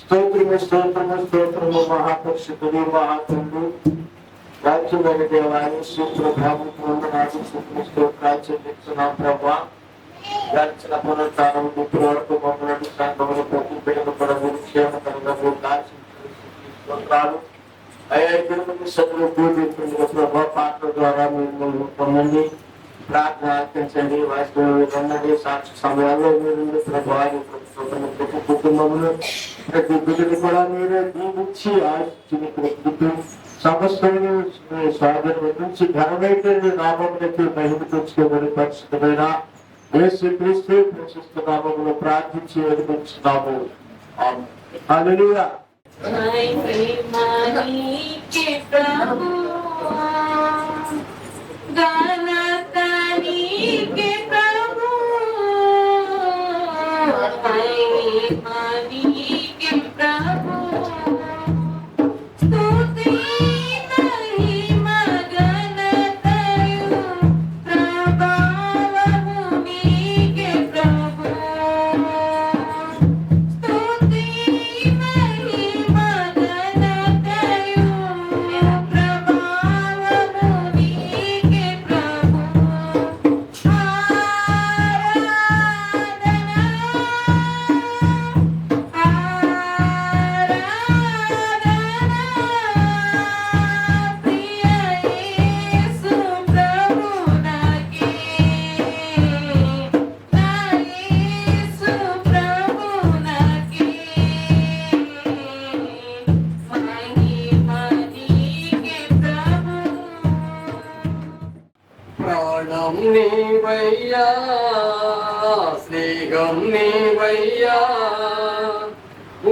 స్తోత్రము స్తోత్రము స్తోత్రము మహాపరిశుద్ధుడు మహాత్ముడు రాజ్యమైన దేవాన్ని సూత్రభావంలో నాకు స్తోత్రాలు చెల్లిస్తున్నాం ప్రభా. గడిచిన పునరుత్థానం ఇప్పుడు వరకు మమ్మల్ని సంఘములు ప్రతి బిడ్డలు పడవు క్షేమకరంగా స్తోత్రాలు. అయ్యా తిరుమల సభ్యులు పూజించిన ప్రభా పాత్ర ద్వారా మీరు పొందండి, ప్రార్థన ఆర్పించండి. వాస్తవండి సాక్షి సమయాల్లో మీరు ప్రభా ప్రతి కుటుంబంలో ప్రతి బిడ్డలు కూడా మీరే దీవించి ఆశించిన సమస్తము స్వాధీనం నుంచి ఘనమైతే నామములకి మహిమ తెచ్చుకోమని పరిశుద్ధమైన యేసుక్రీస్తు ప్రశస్త నామములో ప్రార్థించి వేడుకుంటున్నాము. హల్లెలూయా. ప్రాణం నీవయ్యా, స్నేహం నీవయ్యా,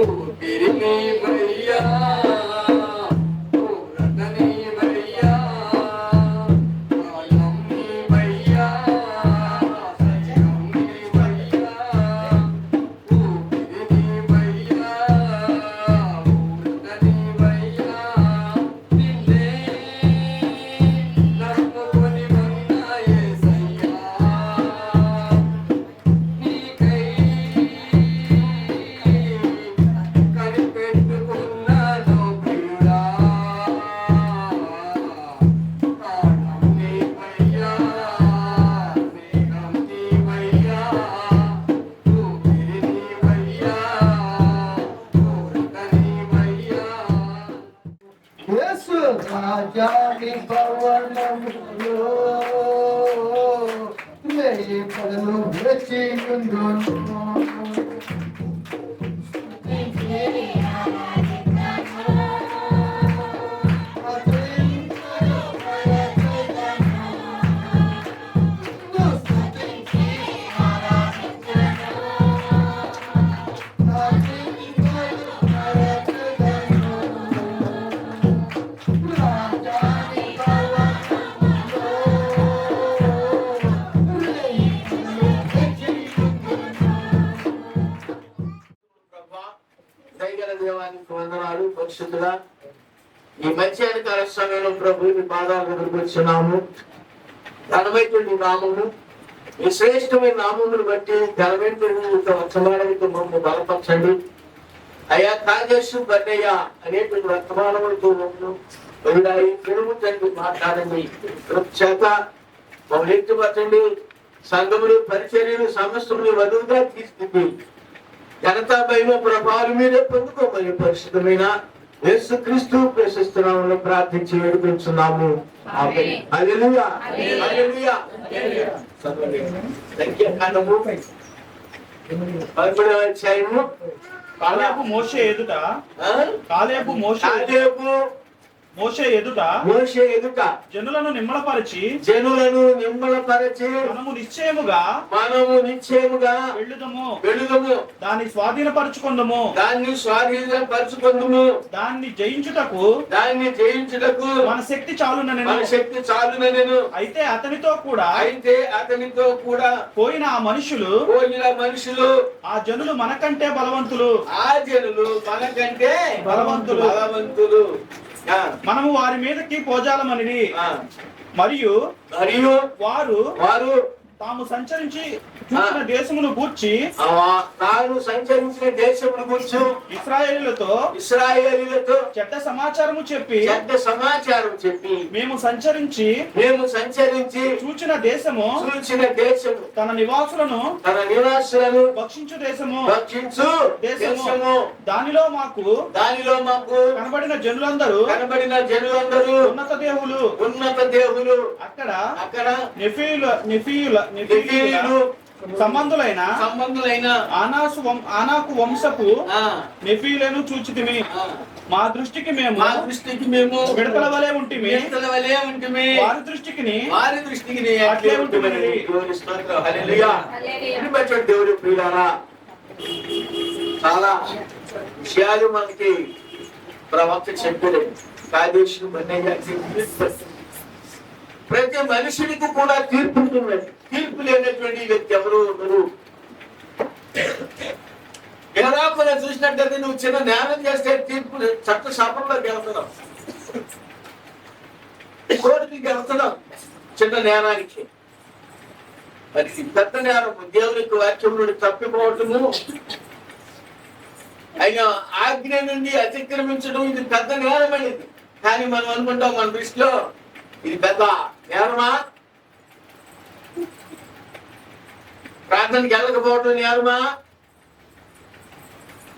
ఊపిరి నీవయ్యా, పూరత నీవయ్యా, ప్రాణం నీవయ్యా, స్నేహం నీవయ్యా, ఊపిరి నీవయ్యా, పూరత నీవయ్యా, నిన్నే నమ్ముకొని రాజాని పవనములో పదను వెచ్చియుందును. దేవానికి వందనాలు. పరిశుద్ధుడా, ఈ మధ్యాహ్నకాల సమయంలో ప్రభు మీ పాదాలు ఎదుర్కొచ్చున్నాము. ఘనమైనటువంటి నామము, ఈ శ్రేష్టమైన నామమును బట్టి ఘనమైనటువంటి వర్తమానంతో మమ్మల్ని బలపరచండి అయ్యా. కాజేసు బన్నయ్య అనేటువంటి వర్తమానములతో మమ్మల్ని తెలుగు తండ్రి మాట్లాడండి. చేత మమ్మల్ని ఎత్తుపరచండి. సంఘములు పరిచర్యలు సమస్తములు వధువుగా తీసుకుంది ఘనతా మహిమ ప్రభావాలు మీరే పొందుకోమని పరిశుద్ధమైన యేసుక్రీస్తు ప్రశస్త నామములో ప్రార్థించి వేడుకొంచున్నాము. హల్లెలూయా హల్లెలూయా. సంఖ్యాకాండము 11వ అధ్యాయము. కాలేబు మోషే ఎదుట జనులను నిమ్మలపరచి మనము నిశ్చయముగా వెళ్ళుదము, దాన్ని స్వాధీనపరచుకొందుము, దాన్ని జయించుటకు మన శక్తి చాలుననెను. అయితే అతనితో కూడా పోయిన ఆ మనుషులు ఆ జనులు మనకంటే బలవంతులు. మనము వారి మీదకి పోజాలమని మరియు వారు తాము సంచరించి చూసిన దేశమును గూర్చి తాను సంచరించిన దేశమును గూర్చి ఇశ్రాయేలీలతో చెడ్డ సమాచారము చెప్పి మేము సంచరించి చూచిన దేశము తన నివాసులను భక్షించు దేశము దానిలో మాకు కనబడిన జనులందరూ ఉన్నత దేవులు అక్కడ నెఫీయులు సంబంధులైన ఆనాకు వంశపు నెఫీయులను చూచితిమి. మా దృష్టికి మేము విడతల వలె ఉంటిమి, వారి దృష్టికి అట్లే ఉంటిమి. దేవుడు ప్రియులారా, చాలా విషయాలు మనకి ప్రవక్త చెప్పారు. కాదేశం ప్రతి మనుషునికి కూడా తీర్పు ఉంటున్నది. తీర్పు లేనటువంటి వ్యక్తి ఎవరు ఉండరు. ఎలాగో చూసినట్టయితే నువ్వు చిన్న న్యాయం చేస్తే తీర్పు చట్ట సభల్లోకి వెళ్తున్నావు, కోర్టుకి వెళ్తున్నావు చిన్న నేరానికి. మరి పెద్ద నేరం దేవునికి వాక్యం నుండి తప్పిపోవటము, ఆయన ఆజ్ఞ నుండి అతిక్రమించడం, ఇది పెద్ద నేరం అనేది. కానీ మనం అనుకుంటాం మన దృష్టిలో ఇది పెద్ద నేరమా? ప్రార్థనకి వెళ్ళకపోవటం నేరమా?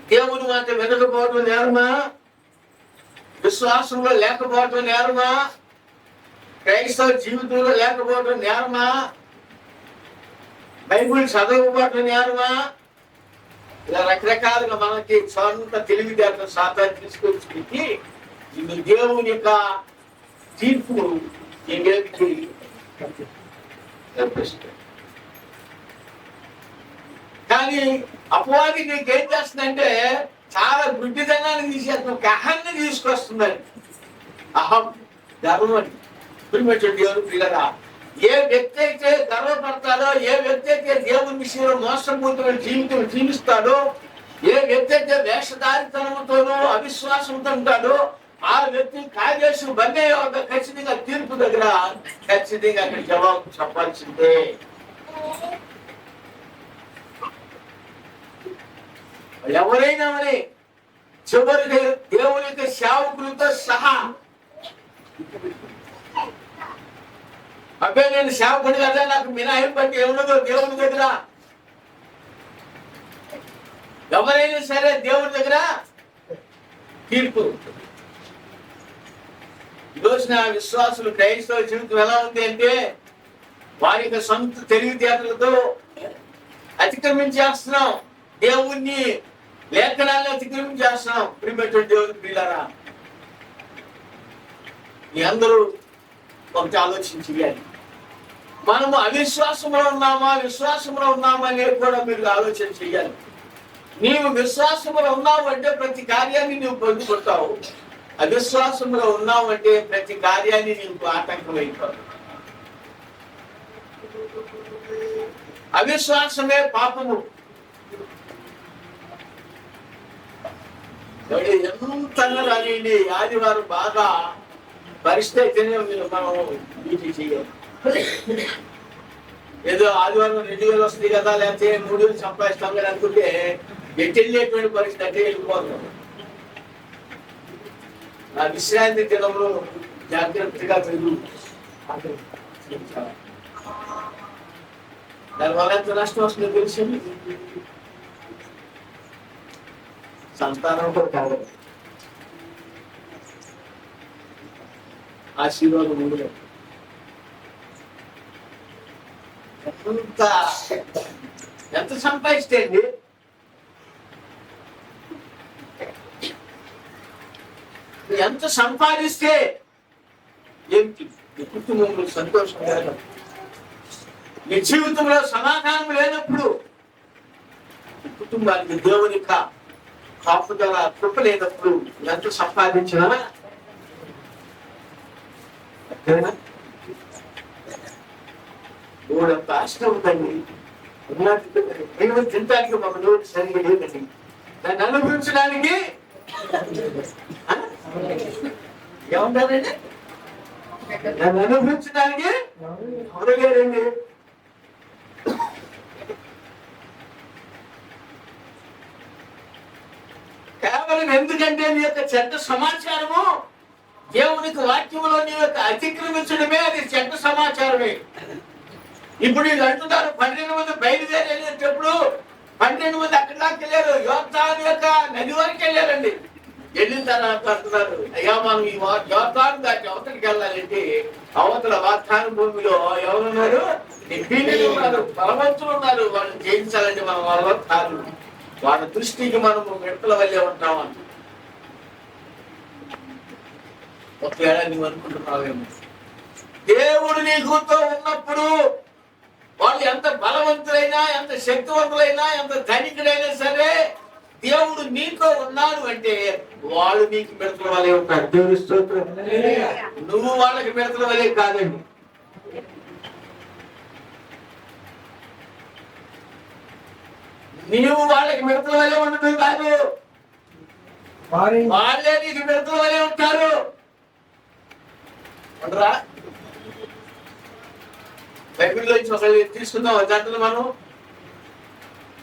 దేవుని మాట వినకపోవటం నేరమా? విశ్వాసంలో లేకపోవటం నేరమా? క్రైస్తవ జీవితంలో లేకపోవటం నేరమా? బైబిల్ చదవకపోవటం నేరమా? ఇలా రకరకాలుగా మనకి సొంత తెలివితేటలు సాతాన్ని తీసుకొచ్చి ఇది దేవుని యొక్క తీర్పు కానీ అపవాది నీకేం చేస్తుందంటే చాలా గుడ్డిదనాన్ని తీసేస్తుంది, ఒక అహాన్ని తీసుకొస్తుందని. అహం, గర్వం అని దేవుడు పిల్లరా. ఏ వ్యక్తి అయితే గర్వపడతాడో, ఏ వ్యక్తి అయితే దేవుని విషయంలో మోసపూరితమైన జీవితం జీవిస్తాడో, ఏ వ్యక్తి అయితే వేషధారితనంతోనూ అవిశ్వాసంతో ఉంటాడో, ఆ వ్యక్తి కాదేశం బందే ఖచ్చితంగా తీర్పు దగ్గర ఖచ్చితంగా అక్కడ జవాబు చెప్పాల్సిందే. ఎవరైనా మరి చివరికి దేవుని యొక్క సేవకులతో సహా, అబ్బాయి నేను సేవకుడు కదా, నాకు మినహాయింపు అంటే ఏముండదు దేవుని దగ్గర. ఎవరైనా సరే దేవుని దగ్గర తీర్పు. ఈరోజున విశ్వాసులు క్రైస్తవ జీవితం ఎలా ఉంది అంటే వారి యొక్క సొంత తెలివితేటలతో అతిక్రమించేస్తున్నాం, దేవుణ్ణి లేఖనాలను అతిక్రమించేస్తున్నాం. ప్రియమైనటువంటి దేవుని ప్రియులారా, మీ అందరూ కొంత ఆలోచించాలి. మనము అవిశ్వాసంలో ఉన్నామా, విశ్వాసంలో ఉన్నామా అనేది కూడా మీరు ఆలోచన చేయాలి. నీవు విశ్వాసంలో ఉన్నావు అంటే ప్రతి కార్యాన్ని నువ్వు పొందుకుంటావు, అవిశ్వాసంలో ఉన్నావు అంటే ప్రతి కార్యాన్ని నీకు ఆటంకం అయిపోతావు. అవిశ్వాసమే పాపము. ఎంత రానియండి, ఆదివారం బాగా పరిస్థితినే మనం డ్యూటీ చేయాలి. ఏదో ఆదివారం 2000 వస్తుంది కదా, లేకపోతే 3000 సంపాదిస్తాం కదా అనుకుంటే ఎట్టెళ్ళేటువంటి పరిస్థితి అంటే వెళ్ళిపోతాం. ఆ విశ్రాంతి దినంలో జాగ్రత్తగా పెరుగు. దానివల్ల ఎంత నష్టం వస్తుందో తెలిసి సంతానం కూడా కాదు, ఆశీర్వాదం ఉండదు. ఎంత సంపాదిస్తే అండి, ఎంత సంపాదిస్తే ఏంటి నీ కుటుంబంలో సంతోషం లేదు, నీ జీవితంలో సమాధానం లేనప్పుడు, కుటుంబానికి దేవుని కాపుదల కృప లేనప్పుడు ఎంత సంపాదించినా మూడంత ఆశ ఉందండి. తినడానికి మాకు నోటి సరిగ్గా లేదండి, దాన్ని అనుభవించడానికి ఏమంటారండి, దాన్ని అనుభవించడానికి ఎవరు లేరండి. కేవలం ఎందుకంటే నీ యొక్క చెడ్డ సమాచారము దేవునికి వాక్యములో నీ యొక్క అతిక్రమించడమే అది చెడ్డ సమాచారమే. ఇప్పుడు వీళ్ళు అంటున్నారు 12 మంది బయలుదేరి వెళ్ళేటప్పుడు 12 మంది అక్కడి దాకా వెళ్ళారు, యోర్దాను యొక్క నది వరకు వెళ్ళారండి. వెళ్ళిన తర్వాత అంటున్నారు, అయ్యా మనం ఈ యోర్దాను దాటి అవతలికి వెళ్ళాలంటే అవతల వాగ్దాన భూమిలో ఎవరున్నారు? నిబ్బీలు ఉన్నారు, బలవంతులు ఉన్నారు, వాళ్ళని జయించాలంటే మనం వల్ల కాదు. వాళ్ళ దృష్టికి మనము మిడతల వల్లే ఉంటామని ఒకవేళ నువ్వు అనుకుంటున్నావేమో. దేవుడు నీకుతో ఉన్నప్పుడు వాళ్ళు ఎంత బలవంతులైనా, ఎంత శక్తివంతులైనా, ఎంత ధనికుడైనా సరే దేవుడు నీతో ఉన్నాడు అంటే వాళ్ళు నీకు మిడతల వలె ఉంటారు. దేవుని స్తోత్రం. నువ్వు వాళ్ళకి మిడతల వలె కాదండి. నీవు వాళ్ళకి మిడతల వలె ఉండదు కాదు, వాళ్ళే నీకు మిడతల వలె ఉంటారు. ఉండరా? బైబిల్లో ఒకళ్ళు తీసుకుందాం జంటలు మనం.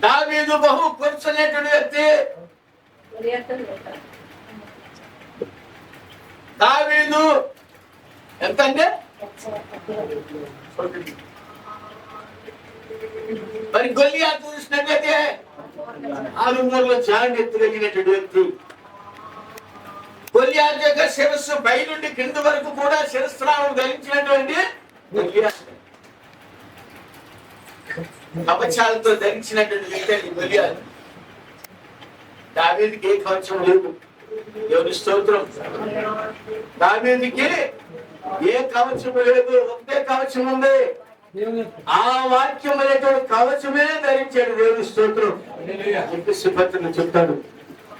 దావీదు బహు కూర్చునేటువంటి వ్యక్తి. దావీదు ఎంత అంటే మరి గొల్లియాతు చూసినట్లయితే 6 మూరల జాండి ఎత్తుగలిగినటువంటి వ్యక్తి. గొల్లియాతు యొక్క శిరస్సు పై నుండి కింద వరకు కూడా శిరస్త్రావం ధరించినటువంటి గొల్లియాతు, కవచాలతో ధరించినటువంటి వ్యక్తి గొల్లియాతు. దావీదుకి ఏ కవచం లేదు. దేవుని స్తోత్రం. దావీదుకి ఏ కవచం లేదు, ఒకటే కవచం ఉంది. ఆ వాక్యం అనేటువంటి కవచమే ధరించాడు. దేవుని స్తోత్రం. పత్రికలు చెప్తాడు,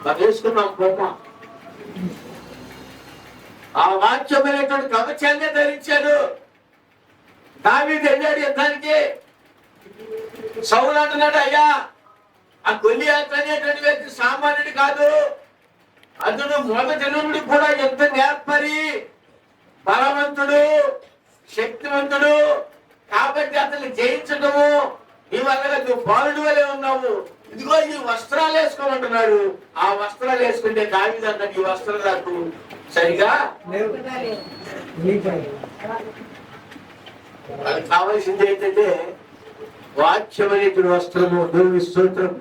మనం వేసుకున్నాం కోపం. ఆ వాక్యం అనేటువంటి కవచాన్నే ధరించాడు. దావీదు వెళ్ళాడు యుద్ధానికి. సౌలు అంటున్నాడు, అయ్యా ఆ గొల్లియాతు అనేటువంటి వ్యక్తి సామాన్యుడు కాదు, అతను మొదటి నుండి కూడా యుద్ధ నేర్పరి, బలవంతుడు, శక్తివంతుడు. కాబట్టి అతన్ని జయించడము నీ వల్ల నువ్వు బాలుడు వలె ఉన్నావు. ఇదిగో ఈ వస్త్రాలు వేసుకోమంటున్నాడు. ఆ వస్త్రాలు వేసుకుంటే దావీదు అన్నాడు, ఈ వస్త్రాలు నాకు సరిగా వాళ్ళకి కావాల్సింది ఏంటంటే వాక్యం అనేటువంటి వస్త్రము. దేవుని స్తోత్రం.